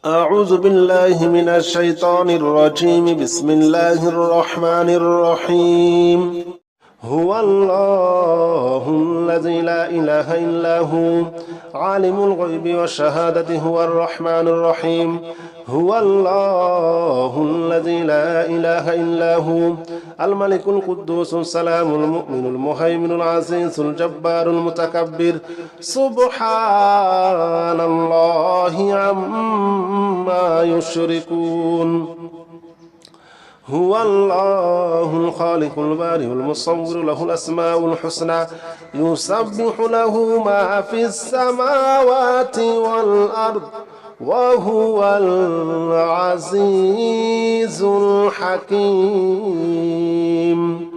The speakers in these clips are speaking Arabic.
أعوذ بالله من الشيطان الرجيم بسم الله الرحمن الرحيم هو الله الذي لا إله إلا هو عالم الغيب والشهادة هو الرحمن الرحيم هو الله الذي لا إله إلا هو الملك القدوس السلام المؤمن المهيمن العزيز الجبار المتكبر سبحان الله عما يشركون هو الله الخالق البارئ المصور له الأسماء الحسنى يسبح له ما في السماوات والأرض وهو العزيز الحكيم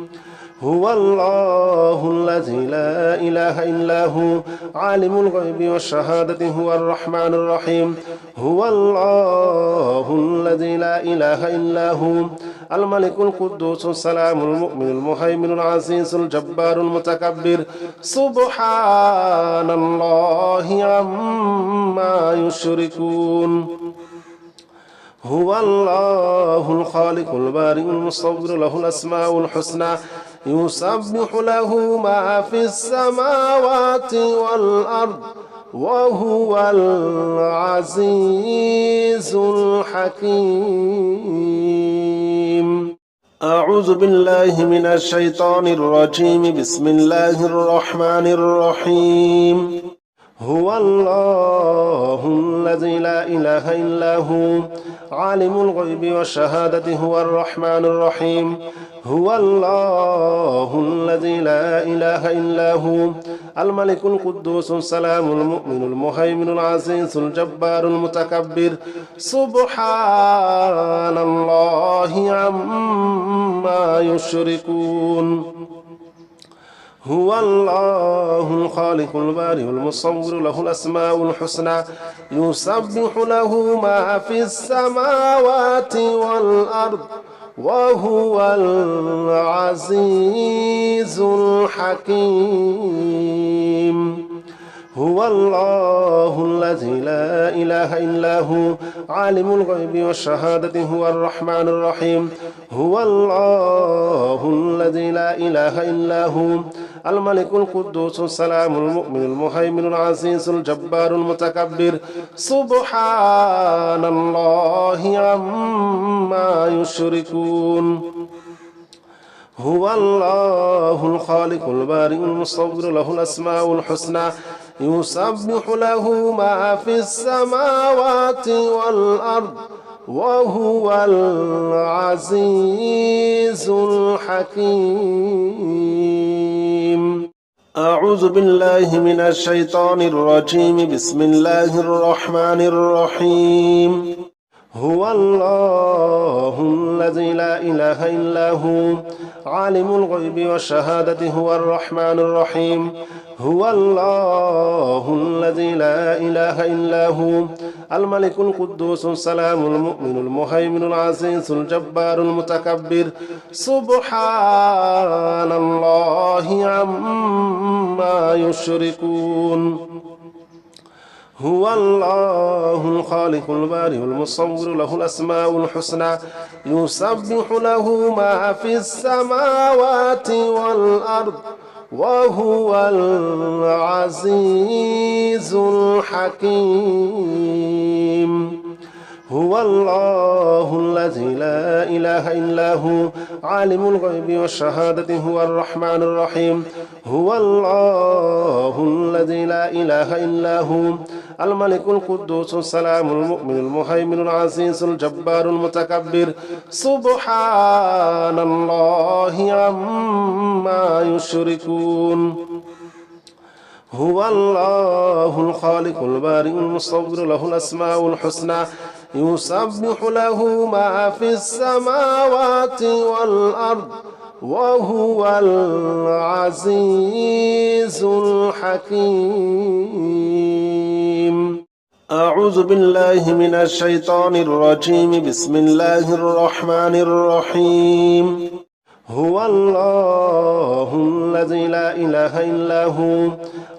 هو الله الذي لا إله إلا هو عالم الغيب والشهادة هو الرحمن الرحيم هو الله الذي لا إله إلا هو الملك القدوس السلام المؤمن المهيمن العزيز الجبار المتكبر سبحان الله عما يشركون هو الله الخالق البارئ المصور له الأسماء الحسنى يسبح له ما في السماوات والأرض وهو العزيز الحكيم أعوذ بالله من الشيطان الرجيم بسم الله الرحمن الرحيم هو الله الذي لا إله إلا هو عالم الغيب والشهادة هو الرحمن الرحيم هو الله الذي لا إله إلا هو الملك القدوس السلام المؤمن المهيمن العزيز الجبار المتكبر سبحان الله عما يشركون هو الله الخالق البارئ المصور له الأسماء الحسنى يسبح له ما في السماوات والأرض وهو العزيز الحكيم هو الله الذي لا إله إلا هو عالم الغيب والشهادة هو الرحمن الرحيم هو الله الذي لا إله إلا هو الملك القدوس السلام المؤمن المهيمن العزيز الجبار المتكبر سبحان الله عما يشركون هو الله الخالق البارئ المصور له الأسماء الحسنى يسبح له ما في السماوات والأرض وهو العزيز الحكيم أعوذ بالله من الشيطان الرجيم بسم الله الرحمن الرحيم هو الله الذي لا إله إلا هو عالم الغيب والشهادة هو الرحمن الرحيم هو الله الذي لا إله إلا هو الملك القدوس السلام المؤمن المهيمن العزيز الجبار المتكبر سبحان الله عما يشركون هو الله الخالق البارئ المصور له الأسماء الحسنى يسبح له ما في السماوات والأرض وهو العزيز الحكيم هو الله الذي لا إله إلا هو عالم الغيب والشهادة هو الرحمن الرحيم هو الله الذي لا إله إلا هو الملك القدوس السلام المؤمن المهيمن العزيز الجبار المتكبر سبحان الله عما يشركون هو الله الخالق البارئ المصور له الأسماء الحسنى يسبح له ما في السماوات والأرض وهو العزيز الحكيم أعوذ بالله من الشيطان الرجيم بسم الله الرحمن الرحيم هو الله الذي لا إله إلا هو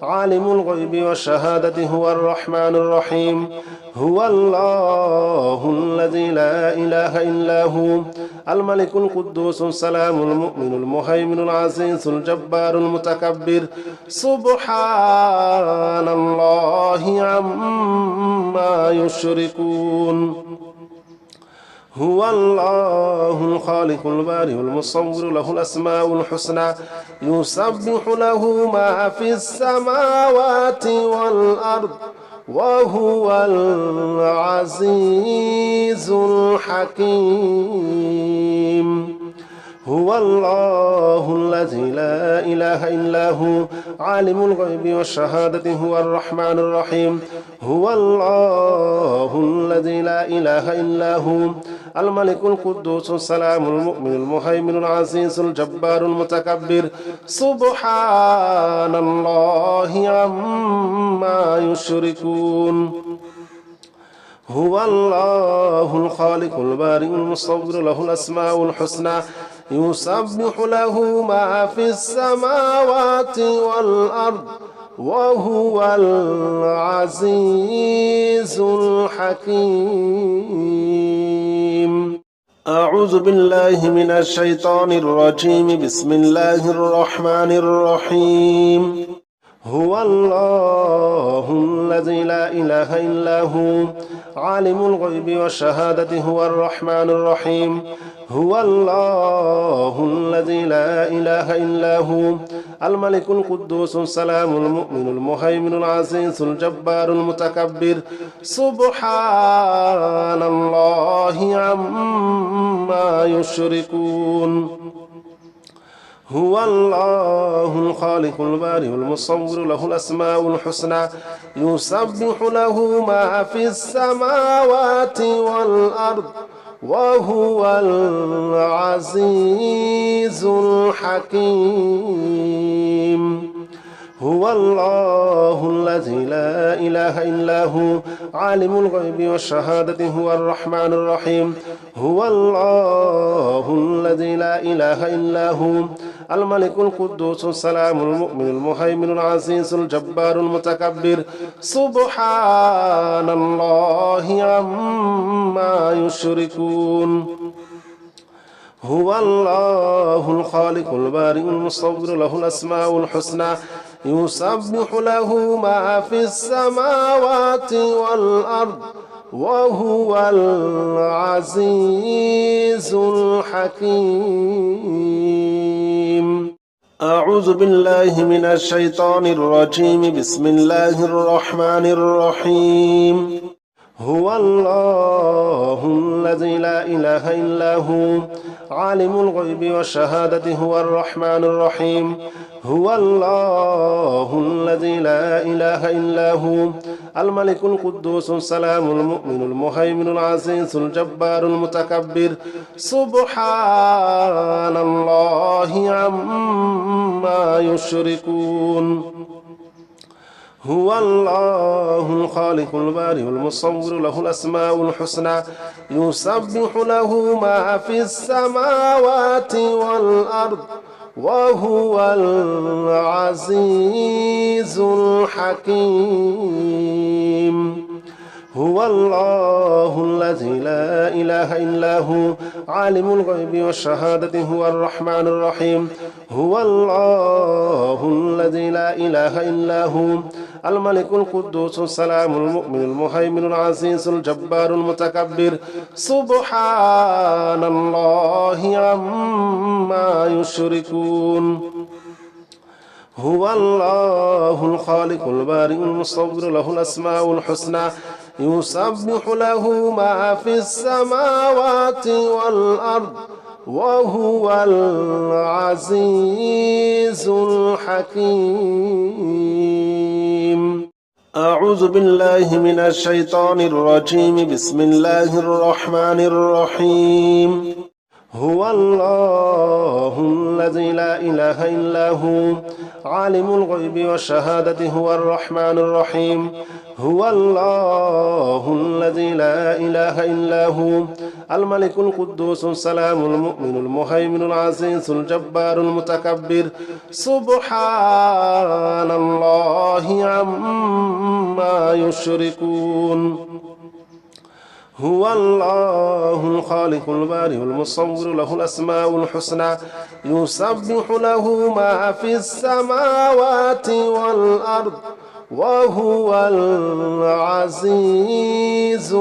عالم الغيب والشهادة هو الرحمن الرحيم هو الله الذي لا إله إلا هو الملك القدوس السلام المؤمن المهيمن العزيز الجبار المتكبر سبحان الله عما يشركون هو الله الخالق البارئ المصور له الأسماء الحسنى يسبح له ما في السماوات والأرض وهو العزيز الحكيم هو الله الذي لا إله إلا هو عالم الغيب والشهادة هو الرحمن الرحيم هو الله الذي لا إله إلا هو الملك القدوس السلام المؤمن المهيمن العزيز الجبار المتكبر سبحان الله عما يشركون هو الله الخالق البارئ المصور له الأسماء الحسنى يسبح له ما في السماوات والأرض وهو العزيز الحكيم أعوذ بالله من الشيطان الرجيم بسم الله الرحمن الرحيم هو الله الذي لا إله إلا هو عالم الغيب والشهادة هو الرحمن الرحيم هو الله الذي لا إله إلا هو الملك القدوس السلام المؤمن المهيمن العزيز الجبار المتكبر سبحان الله عما يشركون هو الله الخالق البارئ المصور له الأسماء الحسنى يسبح له ما في السماوات والأرض وهو العزيز الحكيم هو الله الذي لا إله إلا هو عالم الغيب والشهادة هو الرحمن الرحيم هو الله الذي لا إله إلا هو الملك القدوس السلام المؤمن المهيمن العزيز الجبار المتكبر سبحان الله عما يشركون هو الله الخالق البارئ المصور له الأسماء الحسنى يسبح له ما في السماوات والأرض وهو العزيز الحكيم أعوذ بالله من الشيطان الرجيم بسم الله الرحمن الرحيم هو الله الذي لا إله إلا هو عالم الغيب والشهادة هو الرحمن الرحيم هو الله الذي لا إله إلا هو الملك القدوس السلام المؤمن المهيمن العزيز الجبار المتكبر سبحان الله عما يشركون هو الله الخالق البارئ المصور له الأسماء الحسنى يسبح له ما في السماوات والأرض وهو العزيز الحكيم هو الله الذي لا إله إلا هو عالم الغيب والشهادة هو الرحمن الرحيم هو الله الذي لا إله إلا هو الملك القدوس السلام المؤمن المهيمن العزيز الجبار المتكبر سبحان الله عما يشركون هو الله الخالق البارئ المصور له الأسماء الحسنى يسبح له ما في السماوات والأرض وهو العزيز الحكيم أعوذ بالله من الشيطان الرجيم بسم الله الرحمن الرحيم هو الله الذي لا إله إلا هو عالم الغيب والشهادة هو الرحمن الرحيم هو الله الذي لا إله إلا هو الملك القدوس السلام المؤمن المهيمن العزيز الجبار المتكبر سبحان الله عما يشركون هو الله الخالق البارئ المصور له الأسماء الحسنى يسبح له ما في السماوات والأرض وهو العزيز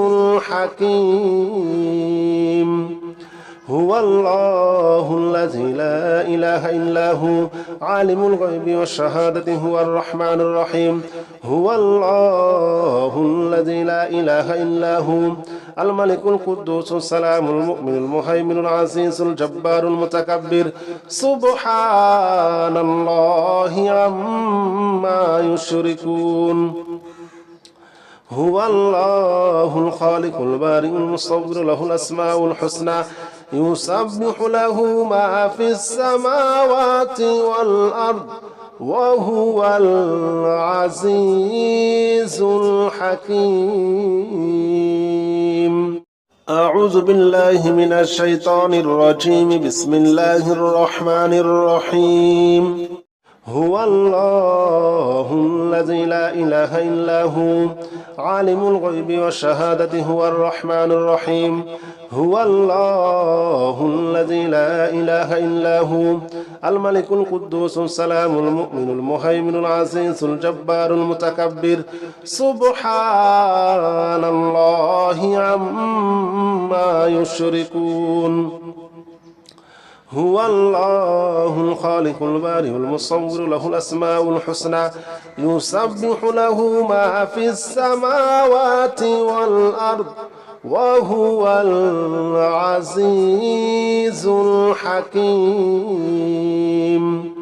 الحكيم هو الله الذي لا إله إلا هو عالم الغيب والشهادة هو الرحمن الرحيم هو الله الذي لا إله إلا هو الملك القدوس السلام المؤمن المهيمن العزيز الجبار المتكبر سبحان الله عما يشركون هو الله الخالق البارئ المصور له الأسماء الحسنى يسبح له ما في السماوات والأرض وهو العزيز الحكيم أعوذ بالله من الشيطان الرجيم بسم الله الرحمن الرحيم هو الله الذي لا إله إلا هو عالم الغيب والشهادة هو الرحمن الرحيم هو الله الذي لا إله إلا هو الملك القدوس السلام المؤمن المهيمن العزيز الجبار المتكبر سبحان الله عما يشركون هو الله الخالق البارئ المصور له الأسماء الحسنى يسبح له ما في السماوات والأرض وهو العزيز الحكيم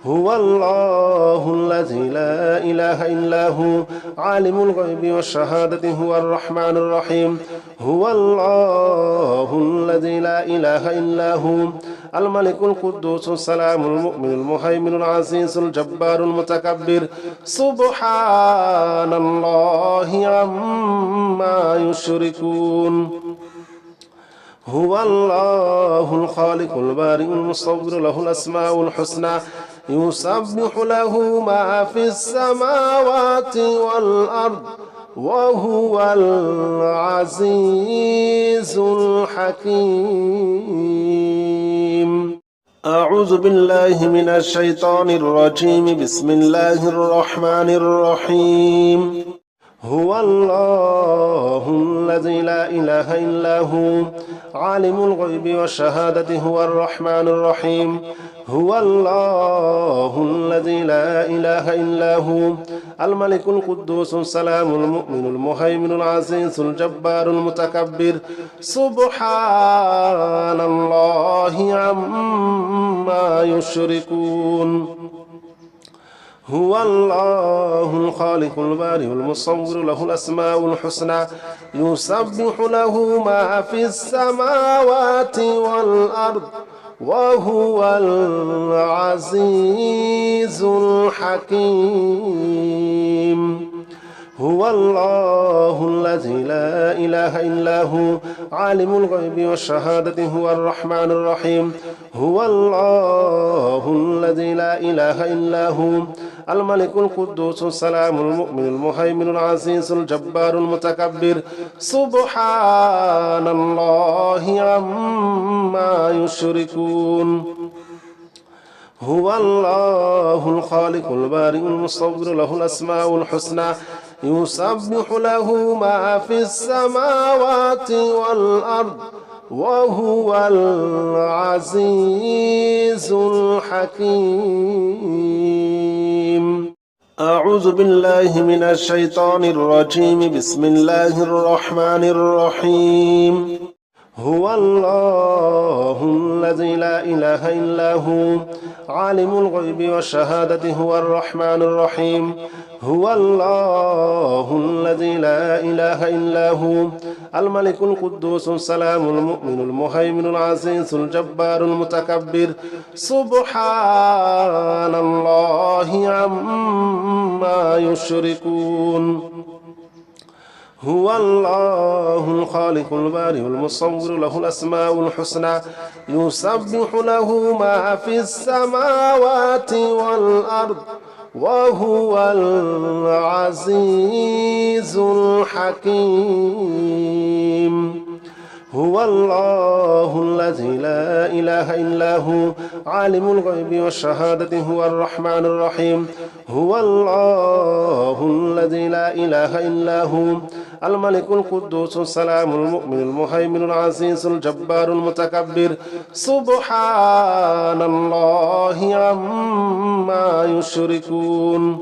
هو الله الذي لا إله إلا هو عالم الغيب والشهادة هو الرحمن الرحيم هو الله الذي لا إله إلا هو الملك القدوس السلام المؤمن المهيمن العزيز الجبار المتكبر سبحان الله عما يشركون هو الله الخالق البارئ المصور له الأسماء الحسنى يسبح له ما في السماوات والأرض وهو العزيز الحكيم أعوذ بالله من الشيطان الرجيم بسم الله الرحمن الرحيم هو الله الذي لا إله إلا هو عالم الغيب والشهادة هو الرحمن الرحيم هو الله الذي لا إله إلا هو الملك القدوس السلام المؤمن المهيمن العزيز الجبار المتكبر سبحان الله عما يشركون هو الله الخالق البارئ المصور له الأسماء الحسنى يسبح له ما في السماوات والأرض وهو العزيز الحكيم هو الله الذي لا إله إلا هو عالم الغيب والشهادة هو الرحمن الرحيم هو الله الذي لا إله إلا هو الملك القدوس السلام المؤمن المهيمن العزيز الجبار المتكبر سبحان الله عما يشركون هو الله الخالق البارئ المصور له الأسماء الحسنى يسبح له ما في السماوات والأرض وهو العزيز الحكيم أعوذ بالله من الشيطان الرجيم بسم الله الرحمن الرحيم هو الله الذي لا إله إلا هو عالم الغيب والشهادة هو الرحمن الرحيم هو الله الذي لا إله إلا هو الملك القدوس السلام المؤمن المهيمن العزيز الجبار المتكبر سبحان الله عما يشركون هو الله الخالق البارئ المصور له الأسماء الحسنى يسبح له ما في السماوات والأرض وهو العزيز الحكيم هو الله الذي لا إله إلا هو عالم الغيب والشهادة هو الرحمن الرحيم هو الله الذي لا إله إلا هو الملك القدوس السلام المؤمن المهيمن العزيز الجبار المتكبر سبحان الله عما يشركون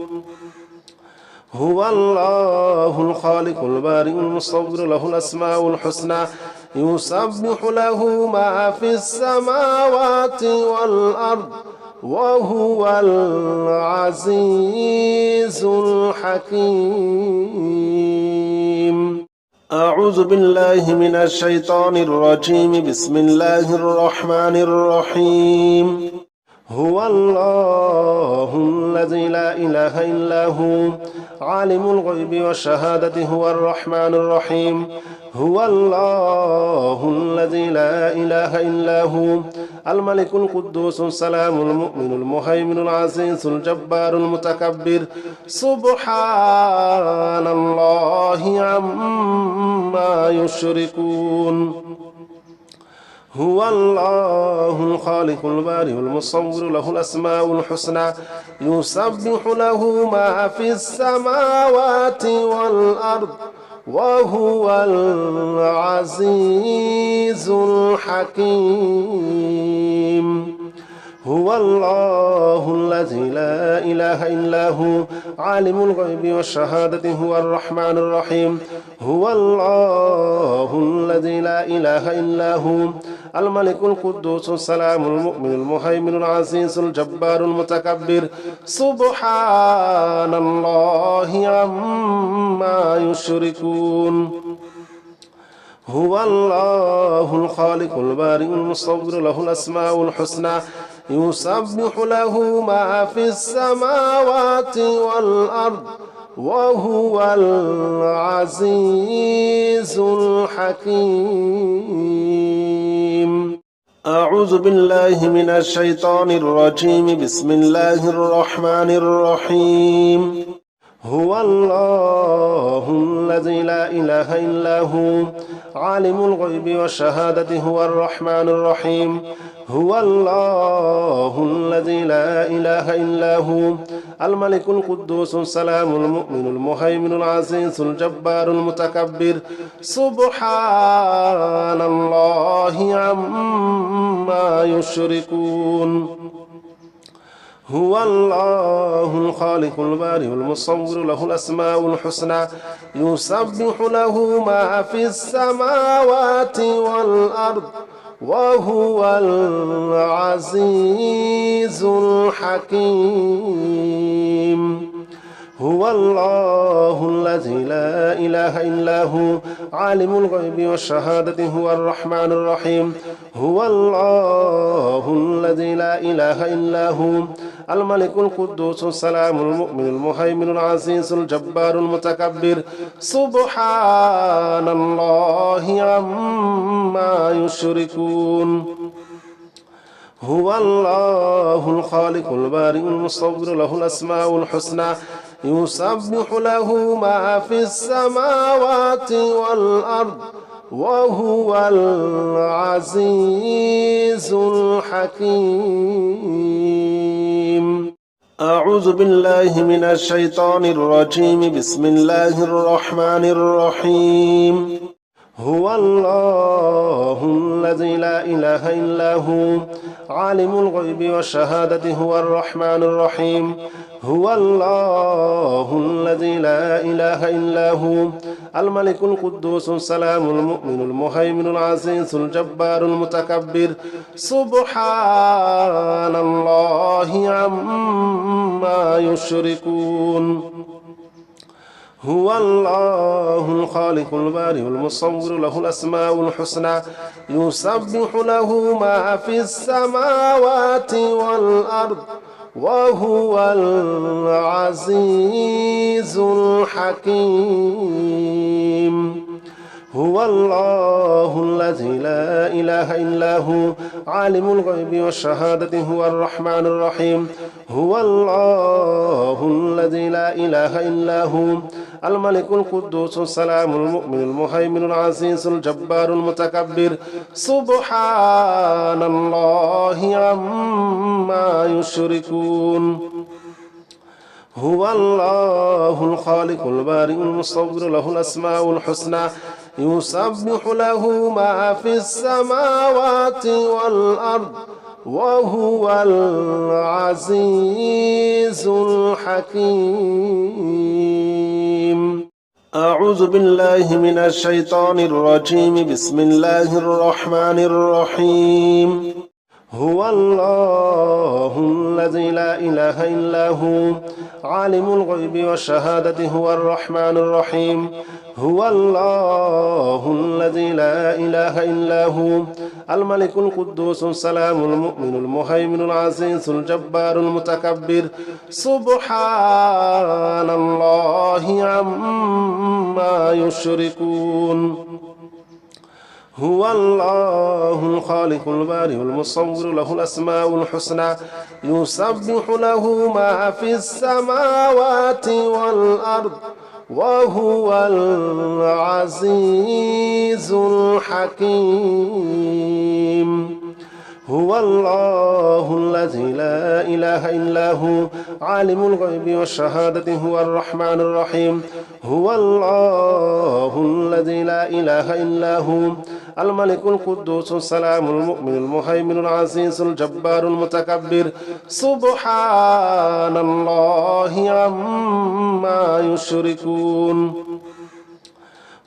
هو الله الخالق البارئ المصور له الأسماء الحسنى يسبح له ما في السماوات والأرض وهو العزيز الحكيم أعوذ بالله من الشيطان الرجيم بسم الله الرحمن الرحيم هو الله الذي لا إله إلا هو عالم الغيب والشهادة هو الرحمن الرحيم هو الله الذي لا إله إلا هو الملك القدوس السلام المؤمن المهيمن العزيز الجبار المتكبر سبحان الله عما يشركون هو الله الخالق البارئ المصور له الأسماء الحسنى يسبح له ما في السماوات والأرض وهو العزيز الحكيم هو الله الذي لا إله إلا هو عالم الغيب والشهادة هو الرحمن الرحيم هو الله الذي لا إله إلا هو الملك القدوس السلام المؤمن المهيمن العزيز الجبار المتكبر سبحان الله عما يشركون هو الله الخالق البارئ المصور له الأسماء الحسنى يسبح له ما في السماوات والأرض وهو العزيز الحكيم أعوذ بالله من الشيطان الرجيم بسم الله الرحمن الرحيم هو الله الذي لا إله إلا هو عالم الغيب والشهادة هو الرحمن الرحيم هو الله الذي لا إله إلا هو الملك القدوس السلام المؤمن المهيمن العزيز الجبار المتكبر سبحان الله عما يشركون هو الله الخالق البارئ المصور له الأسماء الحسنى يسبح له ما في السماوات والأرض وهو العزيز الحكيم هو الله الذي لا إله إلا هو عالم الغيب والشهادة هو الرحمن الرحيم هو الله الذي لا إله إلا هو الملك القدوس السلام المؤمن المهيمن العزيز الجبار المتكبر سبحان الله عما يشركون هو الله الخالق البارئ المصور له الأسماء الحسنى يسبح له ما في السماوات والأرض وهو العزيز الحكيم أعوذ بالله من الشيطان الرجيم بسم الله الرحمن الرحيم هو الله الذي لا إله إلا هو عالم الغيب والشهادة هو الرحمن الرحيم هو الله الذي لا إله إلا هو الملك القدوس السلام المؤمن المهيمن العزيز الجبار المتكبر سبحان الله عما يشركون هو الله الخالق البارئ المصور له الأسماء الحسنى يسبح له ما في السماوات والأرض وهو العزيز الحكيم هو الله الذي لا إله إلا هو عالم الغيب والشهادة هو الرحمن الرحيم هو الله الذي لا إله إلا هو الملك القدوس السلام المؤمن المهيمن العزيز الجبار المتكبر سبحان الله عما يشركون هو الله الخالق البارئ المصور له الأسماء الحسنى يسبح له ما في السماوات والأرض وهو العزيز الحكيم أعوذ بالله من الشيطان الرجيم بسم الله الرحمن الرحيم هو الله الذي لا إله إلا هو عالم الغيب والشهادة هو الرحمن الرحيم هو الله الذي لا إله إلا هو الملك القدوس السلام المؤمن المهيمن العزيز الجبار المتكبر سبحان الله عما يشركون هو الله الخالق البارئ المصور له الأسماء الحسنى يسبح له ما في السماوات والأرض وهو العزيز الحكيم هو الله الذي لا إله إلا هو عالم الغيب والشهادة هو الرحمن الرحيم هو الله الذي لا إله إلا هو الملك القدوس السلام المؤمن المهيمن العزيز الجبار المتكبر سبحان الله عما يشركون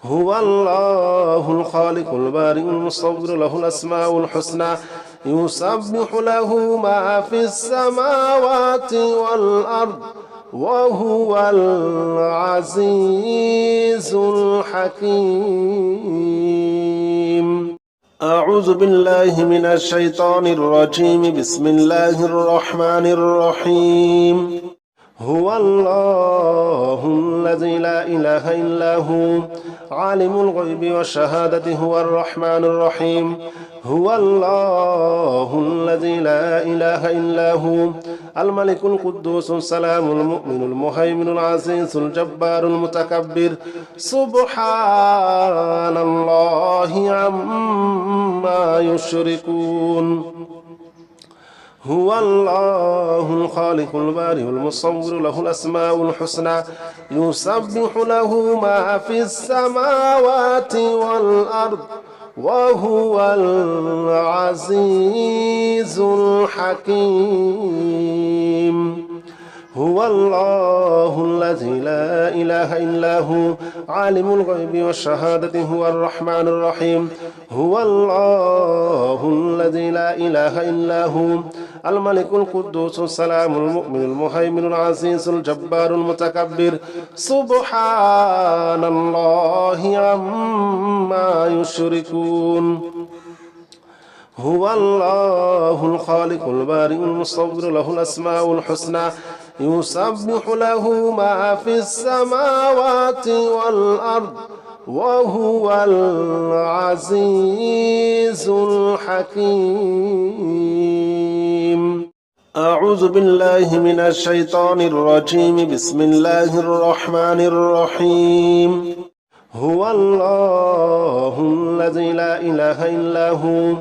هو الله الخالق البارئ المصور له الأسماء الحسنى يسبح له ما في السماوات والأرض وهو العزيز الحكيم أعوذ بالله من الشيطان الرجيم بسم الله الرحمن الرحيم هو الله الذي لا إله إلا هو عالم الغيب والشهادة هو الرحمن الرحيم هو الله الذي لا إله إلا هو الملك القدوس السلام المؤمن المهيمن العزيز الجبار المتكبر سبحان الله عما يشركون هو الله الخالق البارئ المصور له الأسماء الحسنى يسبح له ما في السماوات والأرض وهو العزيز الحكيم هو الله الذي لا إله إلا هو عالم الغيب والشهادة هو الرحمن الرحيم هو الله الذي لا إله إلا هو الملك القدوس السلام المؤمن المهيمن العزيز الجبار المتكبر سبحان الله عما يشركون هو الله الخالق البارئ المصور له الأسماء الحسنى يسبح له ما في السماوات والأرض وهو العزيز الحكيم أعوذ بالله من الشيطان الرجيم بسم الله الرحمن الرحيم هو الله الذي لا إله إلا هو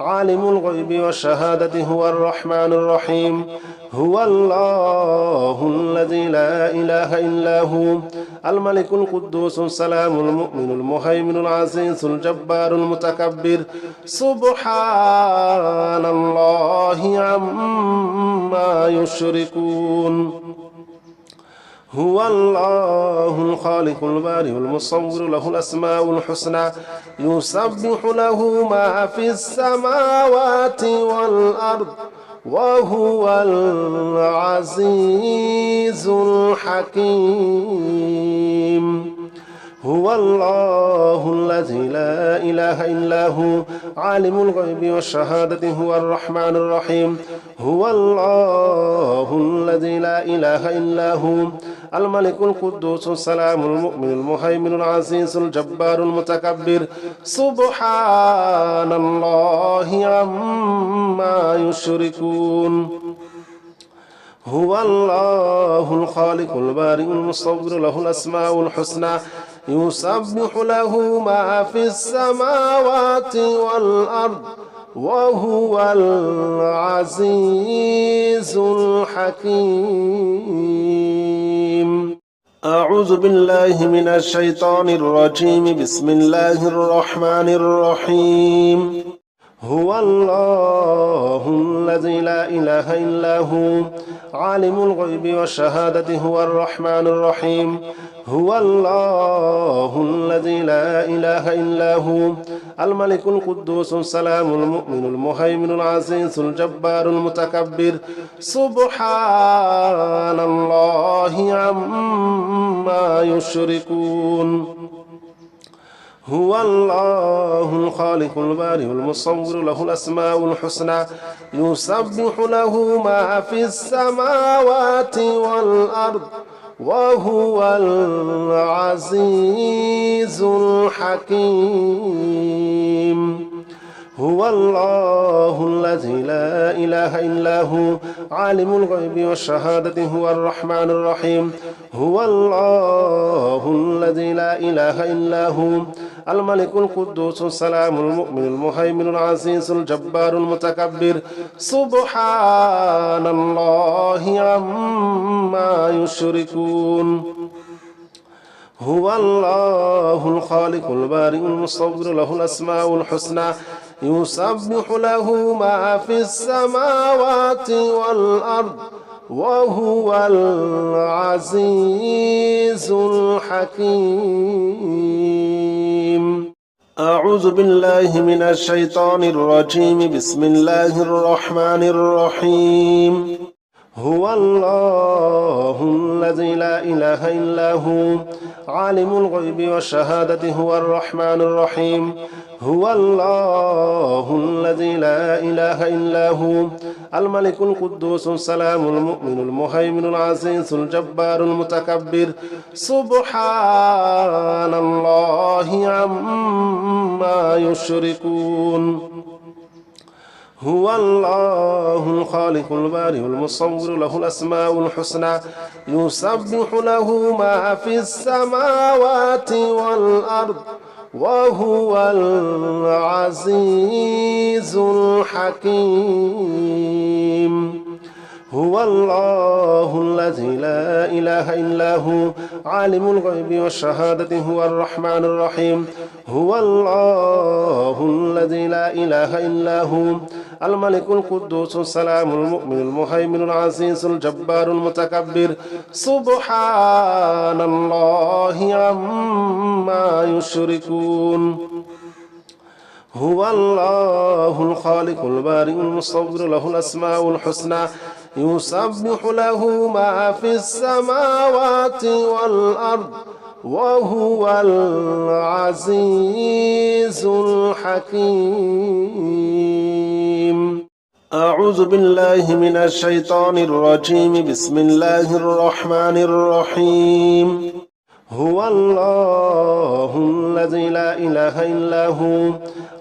عالم الغيب والشهادة هو الرحمن الرحيم هو الله الذي لا إله إلا هو الملك القدوس السلام المؤمن المهيمن العزيز الجبار المتكبر سبحان الله عما يشركون هو الله الخالق البارئ المصور له الأسماء الحسنى يسبح له ما في السماوات والأرض وهو العزيز الحكيم هو الله الذي لا إله إلا هو عالم الغيب والشهادة هو الرحمن الرحيم هو الله الذي لا إله إلا هو الملك القدوس السلام المؤمن المهيمن العزيز الجبار المتكبر سبحان الله عما يشركون هو الله الخالق البارئ المصور له الأسماء الحسنى يسبح له ما في السماوات والأرض وهو العزيز الحكيم أعوذ بالله من الشيطان الرجيم بسم الله الرحمن الرحيم هو الله الذي لا إله إلا هو عالم الغيب والشهادة هو الرحمن الرحيم هو الله الذي لا إله إلا هو الملك القدوس السلام المؤمن المهيمن العزيز الجبار المتكبر سبحان الله عما يشركون هو الله الخالق البارئ المصور له الأسماء الحسنى يسبح له ما في السماوات والأرض وهو العزيز الحكيم هو الله الذي لا إله إلا هو عالم الغيب والشهادة هو الرحمن الرحيم هو الله الذي لا إله إلا هو الملك القدوس السلام المؤمن المهيمن العزيز الجبار المتكبر سبحان الله عما يشركون هو الله الخالق البارئ المصور له الأسماء الحسنى يسبح له ما في السماوات والأرض وهو العزيز الحكيم أعوذ بالله من الشيطان الرجيم بسم الله الرحمن الرحيم هو الله الذي لا إله إلا هو عالم الغيب والشهادة هو الرحمن الرحيم هو الله الذي لا إله إلا هو الملك القدوس السلام المؤمن المهيمن العزيز الجبار المتكبر سبحان الله عما يشركون هو الله الخالق البارئ المصور له الأسماء الحسنى يسبح له ما في السماوات والأرض وهو العزيز الحكيم هو الله الذي لا إله إلا هو عالم الغيب والشهادة هو الرحمن الرحيم هو الله الذي لا إله إلا هو الملك القدوس السلام المؤمن المهيمن العزيز الجبار المتكبر سبحان الله عما يشركون هو الله الخالق البارئ المصور له الأسماء الحسنى يسبح له ما في السماوات والأرض وهو العزيز الحكيم أعوذ بالله من الشيطان الرجيم بسم الله الرحمن الرحيم هو الله الذي لا إله إلا هو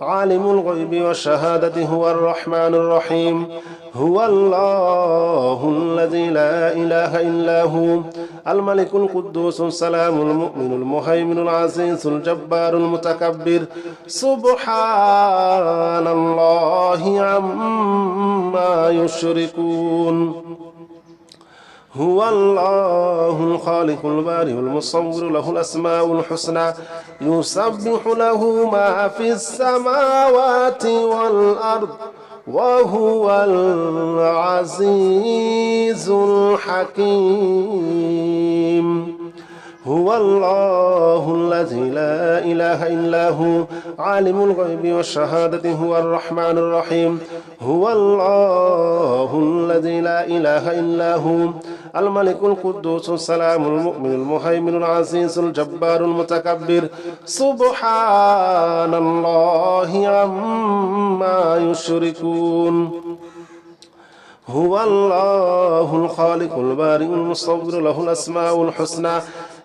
عالم الغيب والشهادة هو الرحمن الرحيم هو الله الذي لا إله إلا هو الملك القدوس السلام المؤمن المهيمن العزيز الجبار المتكبر سبحان الله عما يشركون هو الله الخالق البارئ المصور له الأسماء الحسنى يسبح له ما في السماوات والأرض وهو العزيز الحكيم هو الله الذي لا إله إلا هو عالم الغيب والشهادة هو الرحمن الرحيم هو الله الذي لا إله إلا هو الملك القدوس السلام المؤمن المهيمن العزيز الجبار المتكبر سبحان الله عما يشركون هو الله الخالق البارئ المصور له الأسماء الحسنى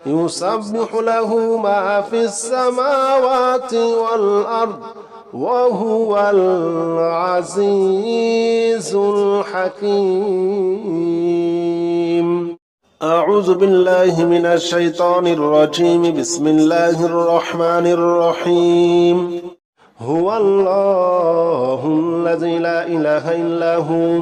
يسبح له ما في السماوات والأرض وهو العزيز الحكيم أعوذ بالله من الشيطان الرجيم بسم الله الرحمن الرحيم هو الله الذي لا إله إلا هو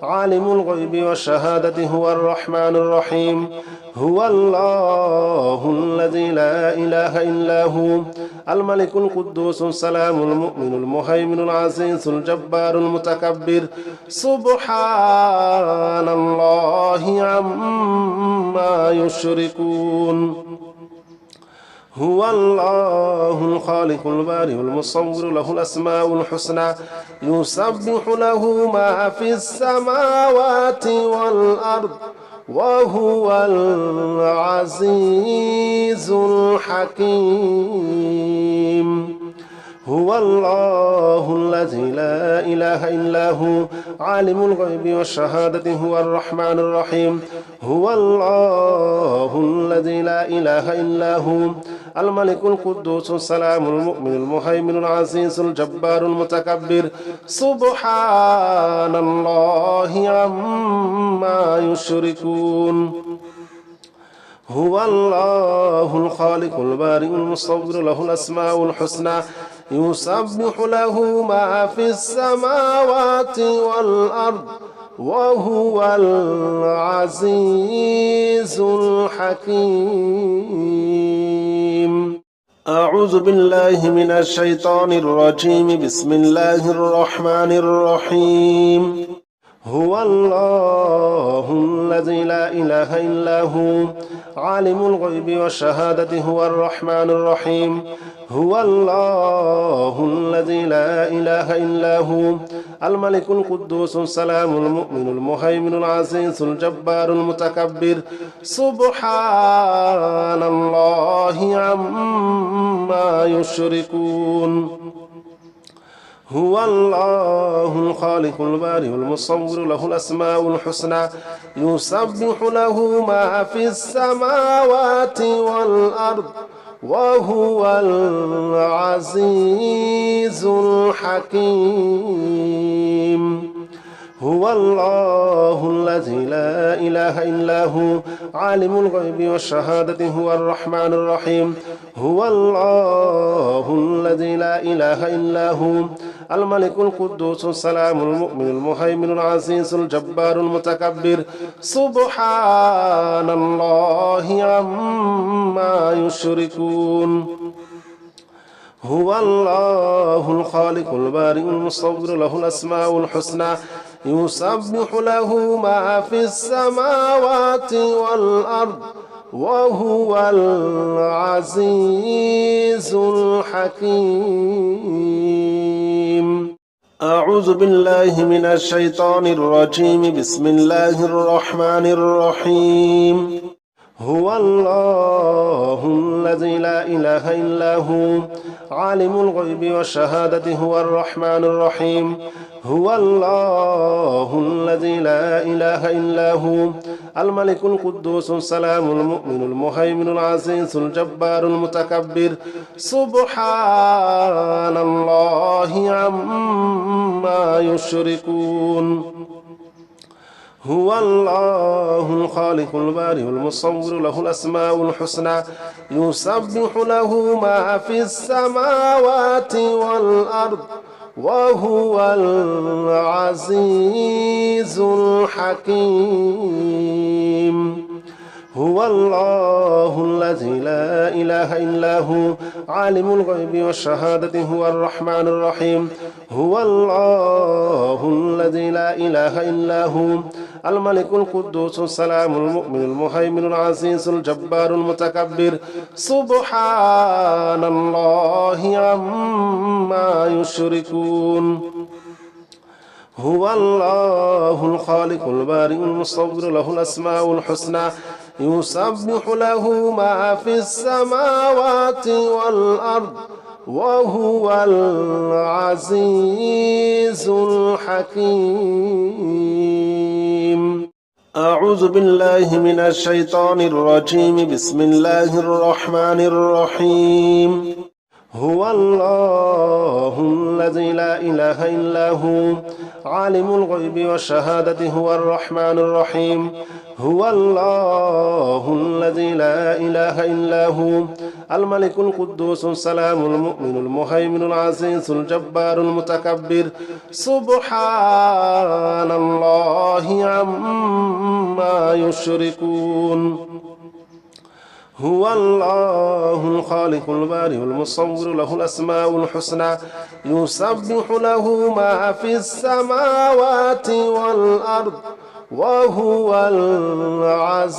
عالم الغيب والشهادة هو الرحمن الرحيم هو الله الذي لا إله إلا هو الملك القدوس السلام المؤمن المهيمن العزيز الجبار المتكبر سبحان الله عما يشركون هو الله الخالق البارئ المصور له الأسماء الحسنى يسبح له ما في السماوات والأرض وهو العزيز الحكيم هو الله الذي لا إله إلا هو عالم الغيب والشهادة هو الرحمن الرحيم هو الله الذي لا إله إلا هو الملك القدوس السلام المؤمن المهيمن العزيز الجبار المتكبر سبحان الله عما يشركون هو الله الخالق البارئ المصور له الأسماء الحسنى يسبح له ما في السماوات والأرض وهو العزيز الحكيم أعوذ بالله من الشيطان الرجيم بسم الله الرحمن الرحيم هو الله الذي لا إله إلا هو عالم الغيب والشهادة هو الرحمن الرحيم هو الله الذي لا إله إلا هو الملك القدوس السلام المؤمن المهيمن العزيز الجبار المتكبر سبحان الله عما يشركون هو الله الخالق البارئ المصور له الأسماء الحسنى يسبح له ما في السماوات والأرض وهو العزيز الحكيم هو الله الذي لا إله إلا هو عالم الغيب والشهادة هو الرحمن الرحيم هو الله الذي لا إله إلا هو الملك القدوس السلام المؤمن المهيمن العزيز الجبار المتكبر سبحان الله عما يشركون هو الله الخالق البارئ المصور له الأسماء الحسنى يسبح له ما في السماوات والأرض وهو العزيز الحكيم أعوذ بالله من الشيطان الرجيم بسم الله الرحمن الرحيم هو الله الذي لا إله إلا هو عالم الغيب والشهادة هو الرحمن الرحيم هو الله الذي لا إله إلا هو الملك القدوس السلام المؤمن المهيمن العزيز الجبار المتكبر سبحان الله عما يشركون هو الله الخالق البارئ المصور له الأسماء الحسنى يسبح له ما في السماوات والأرض وهو العزيز الحكيم هو الله الذي لا إله إلا هو عالم الغيب والشهادة هو الرحمن الرحيم هو الله الذي لا إله إلا هو الملك القدوس السلام المؤمن المهيمن العزيز الجبار المتكبر سبحان الله عما يشركون هو الله الخالق البارئ المصور له الأسماء الحسنى يسبح له ما في السماوات والأرض وهو العزيز الحكيم أعوذ بالله من الشيطان الرجيم بسم الله الرحمن الرحيم هو الله الذي لا إله إلا هو عالم الغيب والشهادة هو الرحمن الرحيم هو الله الذي لا إله إلا هو الملك القدوس السلام المؤمن المهيمن العزيز الجبار المتكبر سبحان الله عما يشركون هو الله الخالق البارئ المصور له الأسماء الحسنى يسبح له ما في السماوات والأرض وهو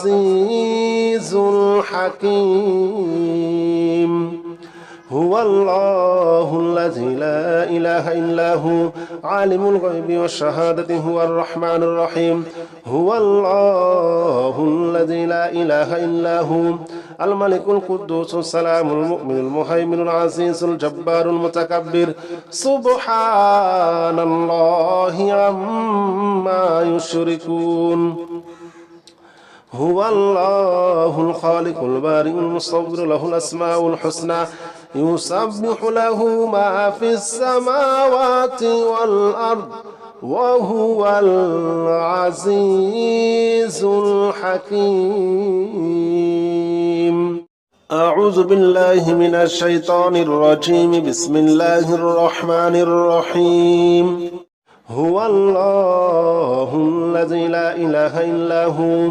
العزيز الحكيم هو الله الذي لا إله إلا هو عالم الغيب والشهادة هو الرحمن الرحيم هو الله الذي لا إله إلا هو الملك القدوس السلام المؤمن المهيمن العزيز الجبار المتكبر سبحان الله عما يشركون هو الله الخالق البارئ المصور له الأسماء الحسنى يسبح له ما في السماوات والأرض وهو العزيز الحكيم أعوذ بالله من الشيطان الرجيم بسم الله الرحمن الرحيم هو الله الذي لا إله إلا هو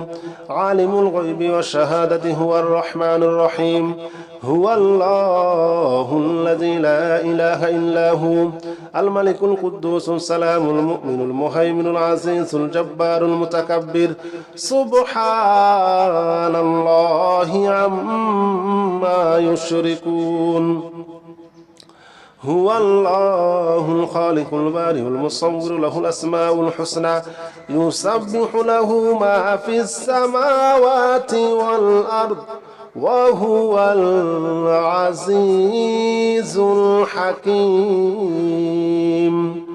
عالم الغيب والشهادة هو الرحمن الرحيم هو الله الذي لا إله إلا هو الملك القدوس السلام المؤمن المهيمن العزيز الجبار المتكبر سبحان الله عما يشركون هو الله الخالق البارئ المصور له الأسماء الحسنى يسبح له ما في السماوات والأرض وهو العزيز الحكيم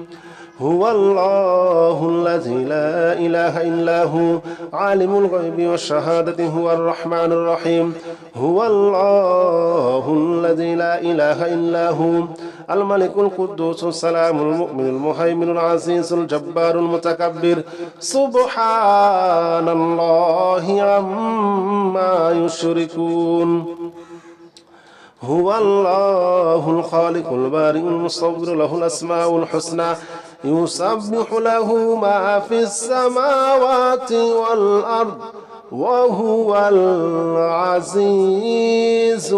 هو الله الذي لا إله إلا هو عالم الغيب والشهادة هو الرحمن الرحيم هو الله الذي لا إله إلا هو الملك القدوس السلام المؤمن المهيمن العزيز الجبار المتكبر سبحان الله عما يشركون هو الله الخالق البارئ المصور له الأسماء الحسنى يسبح له ما في السماوات والأرض وهو العزيز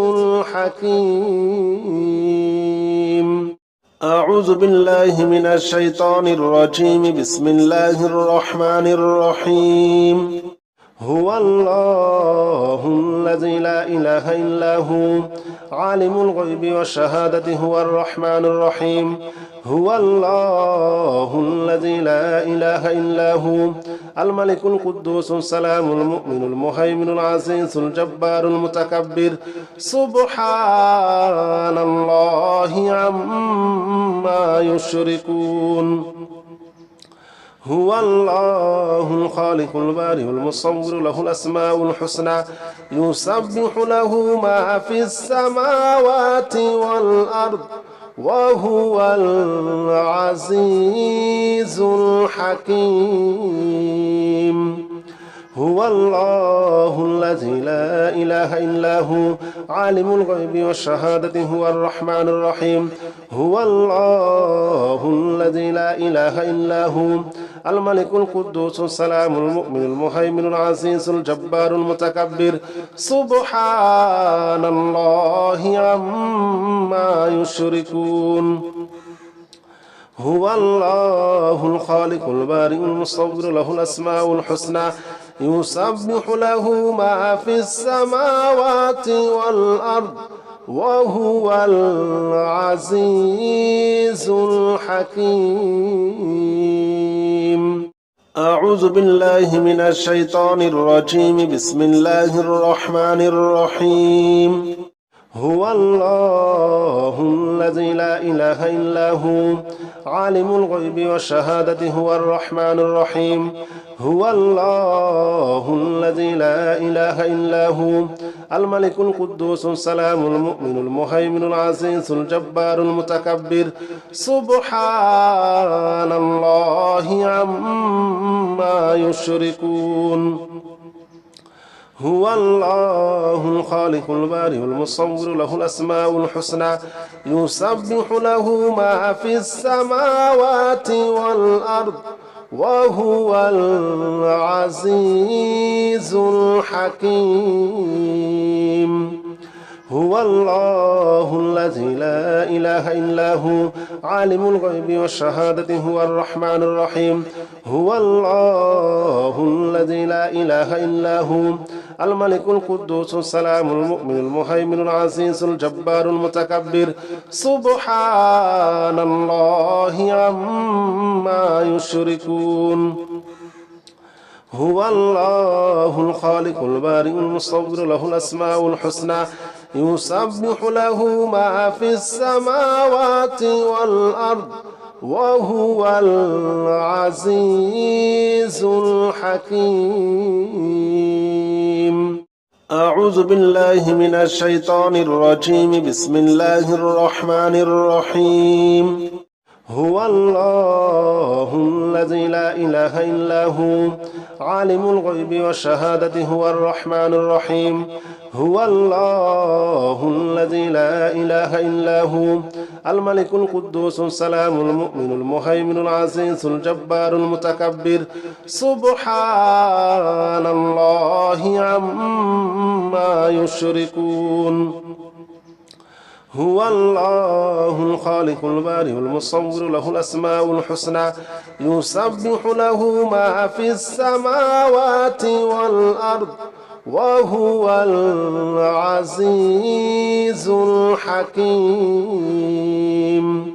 الحكيم أعوذ بالله من الشيطان الرجيم بسم الله الرحمن الرحيم هو الله الذي لا إله إلا هو عالم الغيب والشهادة هو الرحمن الرحيم هو الله الذي لا إله إلا هو الملك القدوس السلام المؤمن المهيمن العزيز الجبار المتكبر سبحان الله عما يشركون هو الله الخالق البارئ المصور له الأسماء الحسنى يسبح له ما في السماوات والأرض وهو العزيز الحكيم هو الله الذي لا إله إلا هو عالم الغيب والشهادة هو الرحمن الرحيم هو الله الذي لا إله إلا هو الملك القدوس السلام المؤمن المهيمن العزيز الجبار المتكبر سبحان الله عما يشركون هو الله الخالق البارئ المصور له الأسماء الحسنى يسبح له ما في السماوات والأرض وهو العزيز الحكيم أعوذ بالله من الشيطان الرجيم بسم الله الرحمن الرحيم هو الله الذي لا إله إلا هو عالم الغيب والشهادة هو الرحمن الرحيم هو الله الذي لا إله إلا هو الملك القدوس السلام المؤمن المهيمن العزيز الجبار المتكبر سبحان الله عما يشركون هو الله الخالق البارئ المصور له الأسماء الحسنى يسبح له ما في السماوات والأرض وهو العزيز الحكيم هو الله الذي لا إله إلا هو عالم الغيب والشهادة هو الرحمن الرحيم هو الله الذي لا إله إلا هو الملك القدوس السلام المؤمن المهيمن العزيز الجبار المتكبر سبحان الله عما يشركون هو الله الخالق البارئ المصور له الأسماء الحسنى يسبح له ما في السماوات والأرض وهو العزيز الحكيم أعوذ بالله من الشيطان الرجيم بسم الله الرحمن الرحيم هو الله الذي لا إله إلا هو عالم الغيب والشهادة هو الرحمن الرحيم هو الله الذي لا إله إلا هو الملك القدوس السلام المؤمن المهيمن العزيز الجبار المتكبر سبحان الله عما يشركون هو الله الخالق البارئ المصور له الأسماء الحسنى يسبح له ما في السماوات والأرض وهو العزيز الحكيم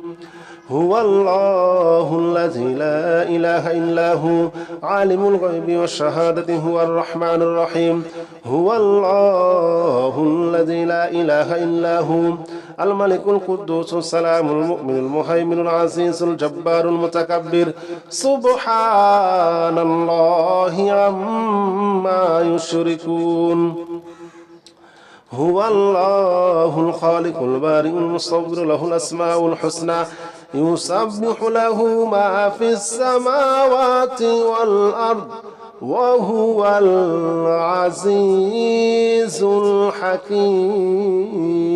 هو الله الذي لا إله إلا هو عالم الغيب والشهادة هو الرحمن الرحيم هو الله الذي لا إله إلا هو الملك القدوس السلام المؤمن المهيمن العزيز الجبار المتكبر سبحان الله عما يشركون هو الله الخالق البارئ المصور له الأسماء الحسنى يسبح له ما في السماوات والأرض وهو العزيز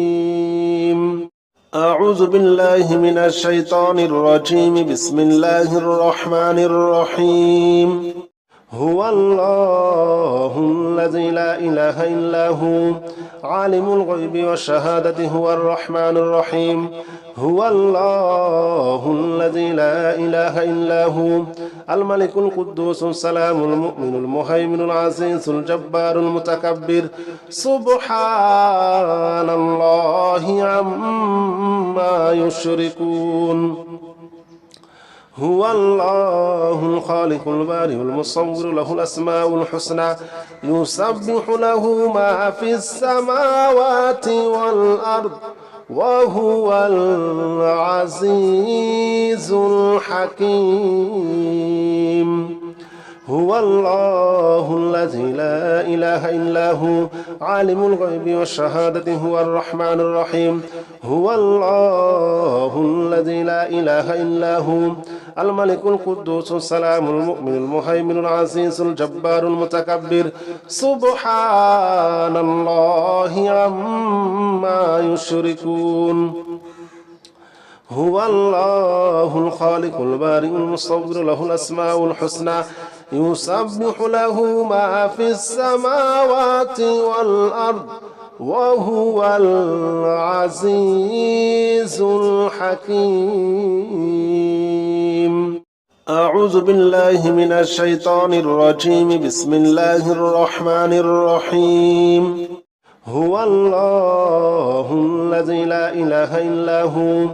الحكيم أعوذ بالله من الشيطان الرجيم بسم الله الرحمن الرحيم هو الله الذي لا إله إلا هو عالم الغيب والشهادة هو الرحمن الرحيم هو الله الذي لا إله إلا هو الملك القدوس السلام المؤمن المهيمن العزيز الجبار المتكبر سبحان الله عما يشركون هو الله الخالق البارئ المصور له الأسماء الحسنى يسبح له ما في السماوات والأرض وهو العزيز الحكيم هو الله الذي لا إله إلا هو عالم الغيب والشهادة هو الرحمن الرحيم هو الله الذي لا إله إلا هو الملك القدوس السلام المؤمن المهيمن العزيز الجبار المتكبر سبحان الله عما يشركون هو الله الخالق البارئ المصور له الأسماء الحسنى يسبح له ما في السماوات والأرض وهو العزيز الحكيم. أعوذ بالله من الشيطان الرجيم. بسم الله الرحمن الرحيم. هو الله الذي لا إله إلا هو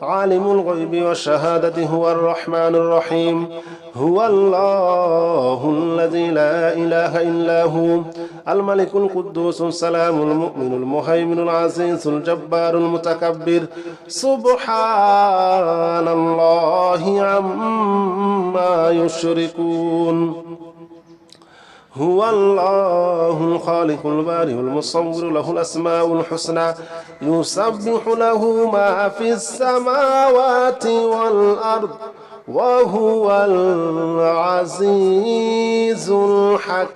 عالم الغيب والشهادة هو الرحمن الرحيم. هو الله الذي لا إله إلا هو الملك القدوس السلام المؤمن المهيمن العزيز الجبار المتكبر سبحان الله عما يشركون. هو الله الخالق البارئ المصور له الأسماء الحسنى يسبح له ما في السماوات والأرض وهو العزيز الحكيم.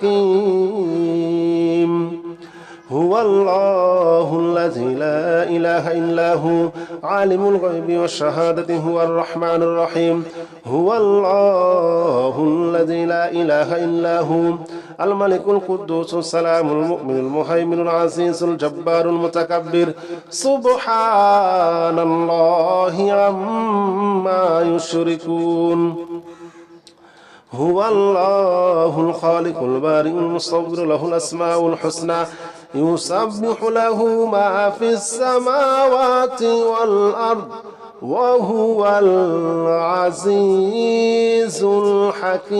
هو الله الذي لا إله إلا هو عالم الغيب والشهادة هو الرحمن الرحيم. هو الله الذي لا إله إلا هو الملك القدوس السلام المؤمن المهيمن العزيز الجبار المتكبر سبحان الله عما يشركون. هو الله الخالق البارئ المصور له الأسماء الحسنى يسبح له ما في السماوات والأرض وهو العزيز الحكيم.